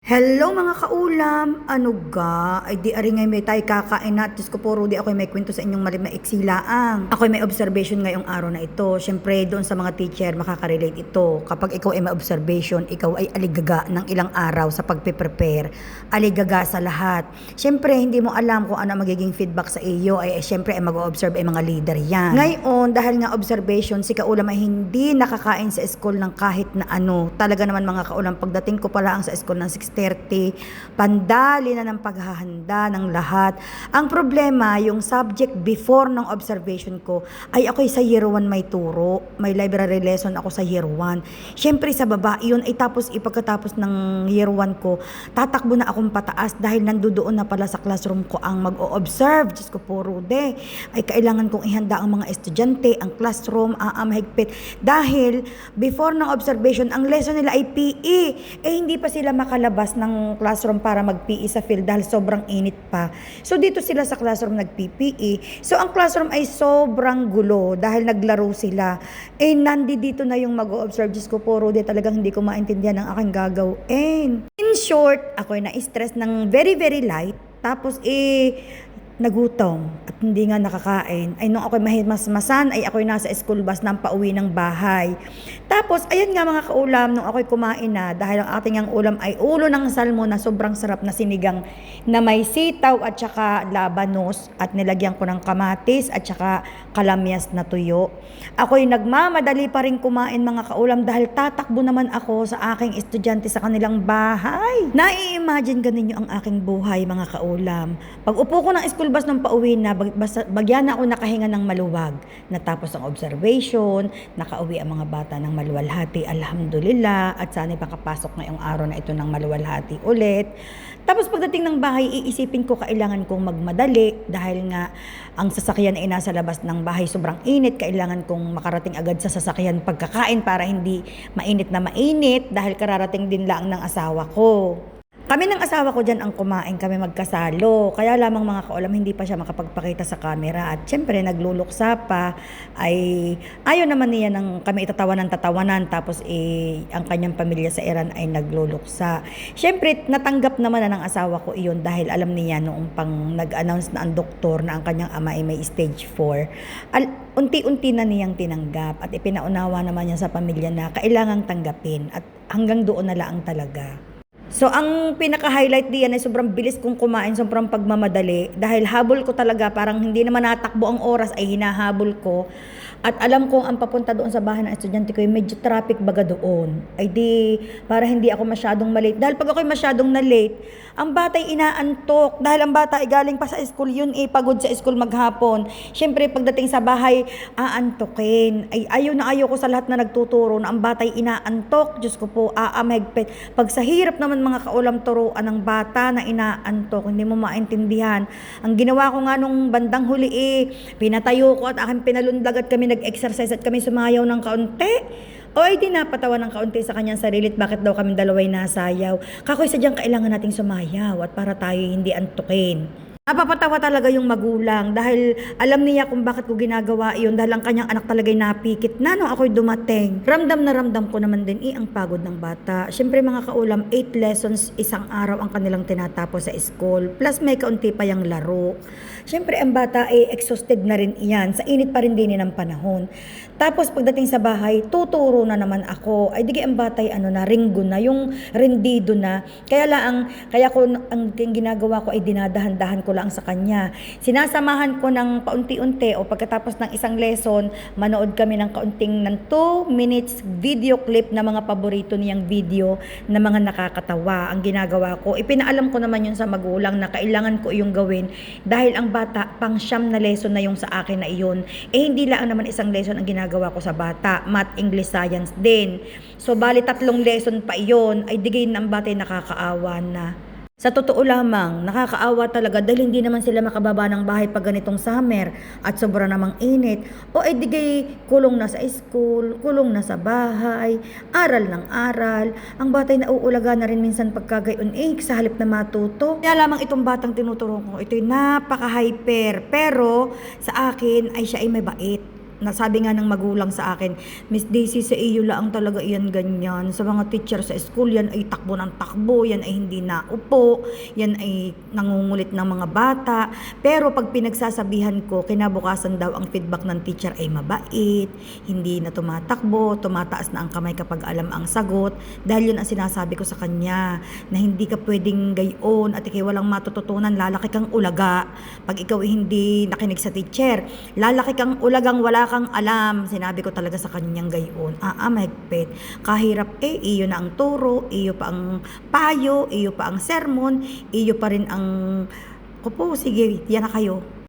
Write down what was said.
Hello mga kaulam! Ano ga? Ay di ari ngay may tayo kakain na. Diyos ko po, Rudy, ako'y may kwento sa inyong maiksilaang. Ako'y may observation ngayong araw na ito. Siyempre, doon sa mga teacher, makaka-relate ito. Kapag ikaw ay may observation, ikaw ay aligaga ng ilang araw sa pagpe-prepare. Aligaga sa lahat. Siyempre, hindi mo alam kung ano magiging feedback sa iyo. Siyempre, ay mag-observe ay mga leader yan. Ngayon, dahil nga observation, si kaulam ay hindi nakakain sa school ng kahit na ano. Talaga naman mga kaulam, pagdating ko pala ang sa school ng 6:30, pandali na ng paghahanda ng lahat. Ang problema, yung subject before ng observation ko, ay ako'y sa year 1 may turo. May library lesson ako sa year 1. Siyempre sa baba, yun ay tapos ipagkatapos ng year 1 ko, tatakbo na akong pataas dahil nandoon na pala sa classroom ko ang mag-o-observe. Diyos ko po, Rude. Ay kailangan kong ihanda ang mga estudyante, ang classroom, mahigpit. Dahil before ng observation, ang lesson nila ay PE. Hindi pa sila makalabas ng classroom para mag-PE sa field dahil sobrang init pa. So dito sila sa classroom nag-PPE. So ang classroom ay sobrang gulo dahil naglaro sila. Nandito na yung mag-o-observe. Diyos ko po, Rudy, talagang hindi ko maintindihan ang aking gagawin. In short, ako'y na-stress ng very very light. Tapos nagutom at hindi nga nakakain. Nung ako'y mahimasmasan, ay ako'y nasa school bus ng pauwi ng bahay. Tapos, ayan nga mga kaulam, nung ako'y kumain na, dahil ang ating ang ulam ay ulo ng salmon na sobrang sarap na sinigang na may sitaw at saka labanos at nilagyan ko ng kamatis at saka kalamyas na tuyo. Ako'y nagmamadali pa rin kumain mga kaulam dahil tatakbo naman ako sa aking estudyante sa kanilang bahay. Nai-imagine ganin nyo ang aking buhay mga kaulam. Pag upo ko ng school bus nung pauwi na, bagyan na ako nakahinga ng maluwag. Natapos ang observation, nakauwi ang mga bata ng maluwalhati, alhamdulillah, at sana'y makapasok ngayong araw na ito ng maluwalhati ulit. Tapos pagdating ng bahay, iisipin ko kailangan kong magmadali dahil nga ang sasakyan ay nasa labas ng bahay, sobrang init, kailangan kong makarating agad sa sasakyan pagkakain para hindi mainit na mainit dahil kararating din lang ng asawa ko. Kami ng asawa ko dyan ang kumain, kami magkasalo. Kaya lamang mga kaulam, hindi pa siya makapagpakita sa camera. At syempre, nagluluksa pa. Ayaw naman niya ng kami tatawanan. Tapos ang kanyang pamilya sa Iran ay nagluluksa. Syempre, natanggap naman na ng asawa ko iyon dahil alam niya noong pang nag-announce na ang doktor na ang kanyang ama ay may stage 4. Unti-unti na niyang tinanggap at ipinaunawa naman niya sa pamilya na kailangang tanggapin. At hanggang doon na lang talaga. So, ang pinaka-highlight diyan ay sobrang bilis kong kumain, sobrang pagmamadali. Dahil habol ko talaga, parang hindi naman natakbo ang oras, ay hinahabol ko. At alam kong ang papunta doon sa bahay ng estudyante ko, medyo traffic baga doon. Ay di, para hindi ako masyadong malate. Dahil pag ako'y masyadong na-late, ang bata ay inaantok. Dahil ang bata ay galing pa sa school, yun pagod sa school maghapon. Siyempre, pagdating sa bahay, aantokin. Ayaw na ayaw ko sa lahat na nagtuturo na ang bata ay inaantok. Diyos ko po, mahigpit. Pag sa hirap naman mga kaulam turuan ng bata na inaantok, hindi mo maintindihan. Ang ginawa ko nga nung bandang huli pinatayo ko at aking pinalundag at kami nag-exercise at kami sumayaw ng kaunti. Di napatawa ng kaunti sa kanyang sarili at bakit daw kami dalaway nasayaw. Kakoy sadyang kailangan nating sumayaw at para tayo hindi antukin. Napapatawa talaga yung magulang dahil alam niya kung bakit ko ginagawa iyon dahil ang kanyang anak talaga'y napikit na nung ako'y dumating. Ramdam na ramdam ko naman din ang pagod ng bata. Siyempre mga kaulam, 8 lessons isang araw ang kanilang tinatapos sa school. Plus may kaunti pa yung laro. Siyempre ang bata ay exhausted na rin iyan. Sa init pa rin din ng panahon. Tapos pagdating sa bahay, tuturo na naman ako. Di ang bata ay ringgo na, yung rendido na. Kaya ko ang ginagawa ko ay dinadahan-dahan ko lang sa kanya. Sinasamahan ko ng paunti-unti o pagkatapos ng isang lesson, manood kami ng kaunting ng 2 minutes video clip na mga paborito niyang video na mga nakakatawa. Ang ginagawa ko, ipinaalam ko naman yun sa magulang na kailangan ko yung gawin dahil ang bata, pang 9 na lesson na yung sa akin na iyon. Hindi lang naman isang lesson ang ginagawa ko sa bata. Math, English, Science din. So, bali 3 lesson pa iyon. Digay ng bata ay nakakaawa na. Sa totoo lamang, nakakaawa talaga dahil hindi naman sila makababa ng bahay pag ganitong summer at sobra namang init. Digay kulong na sa school, kulong na sa bahay, aral ng aral. Ang batay nauulaga na rin minsan pagkagayon sa halip na matuto. Kaya lamang itong batang tinuturo ko, ito'y napaka-hyper. Pero sa akin ay siya ay may bait. nasabi nga ng magulang sa akin, Miss Daisy, sa iyo lang talaga iyan ganyan. Sa mga teacher sa school, yan ay takbo ng takbo, yan ay hindi naupo, yan ay nangungulit ng mga bata. Pero pag pinagsasabihan ko, kinabukasan daw ang feedback ng teacher ay mabait, hindi na tumatakbo, tumataas na ang kamay kapag alam ang sagot. Dahil yun ang sinasabi ko sa kanya, na hindi ka pwedeng gayon at ikay walang matututunan, lalaki kang ulaga. Pag ikaw ay hindi nakinig sa teacher, lalaki kang ulagang wala kang alam. Sinabi ko talaga sa kanyang gayon. Mahigpit. Kahirap iyo na ang turo, iyo pa ang payo, iyo pa ang sermon, iyo pa rin ang, sige, yan na kayo.